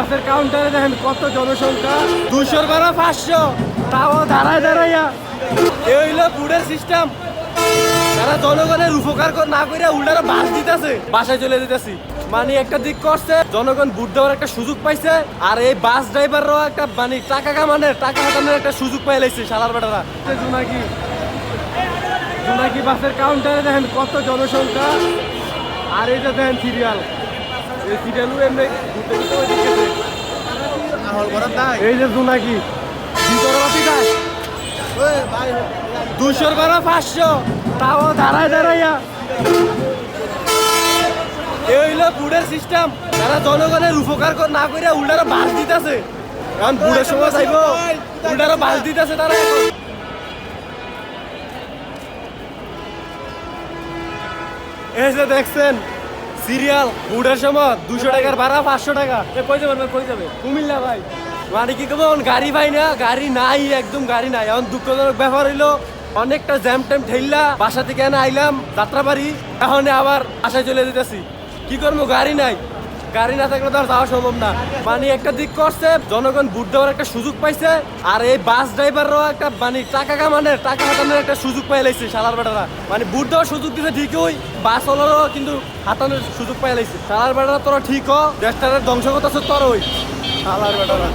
বাসের কাউন্টারে দেখেন কত জনসংখ্যা, 200 করা 500, তাও দাঁড়ায় দাঁড়াইয়া। এই হইলো বুডের সিস্টেম। তারা জনগণের উপকার না করে উল্টারা বাস দিতেছে, বাসায় চলে যেতেছি। মানে একটা দিক করছে, জনগণ ভোট দেওয়ার একটা সুযোগ পাইছে, আর এই বাস ড্রাইভাররাও একটা মানে টাকা কামানোর, টাকা হাতানোর একটা সুযোগ পাই লাইছে শালার বেটারা। জোনাকি বাসের কাউন্টারে দেখেন কত জনসংখ্যা, আর এই যে দেখেন সিরিয়াল, এই সিরিয়ালও এমনি ঘুরতে ঘুরতে ওই দিকে গেছে। এই যে জোনাকি ভিতরবাসী যায় 200 করা 500, তাও দাঁড়ায় দাঁড়াইয়া। এই হইলো বুডের সিস্টেম। তারা জনগণের উপকার না করে উল্টারা বাস দিতেছে। এখন বুডের সময় চাইব, উল্টারা বাস দিতেছে তারা। এখন এই যে দেখছেন সিরিয়াল, বুডের সময় 200 টাকার ভাড়া, 500 টাকা। কই যাবে? কুমিল্লা ভাই। মানে কি করবো, গাড়ি ভাই না, গাড়ি নাই, একদম গাড়ি নাই। এখন দুঃখজনক ব্যাপার হইলো অনেকটা জ্যাম ট্যাম ঠেললা বাসা থেকে এনে আইলাম যাত্রাবাড়ি, এখন আবার বাসায় চলে যেতেছি। কি করবো, গাড়ি নাই, গাড়ি না থাকলে তো আর যাওয়া সম্ভব না। মানে একটা দিক করছে, জনগণ ভোট দেওয়ার একটা সুযোগ পাইছে, আর এই বাস ড্রাইভাররাও একটা মানে টাকা কামানোর, টাকা হাতানোর একটা সুযোগ পাই লাইছে শালার বেটারা। মানে ভোট দেওয়ার সুযোগ দিতে ঠিকই, বাস ওলারও কিন্তু হাতানোর সুযোগ পাই লাইছে। শালার বেটারা তোরা ঠিক হ, দেশটারে ধ্বংস করতেছে তোর ওই শালার বেটারা।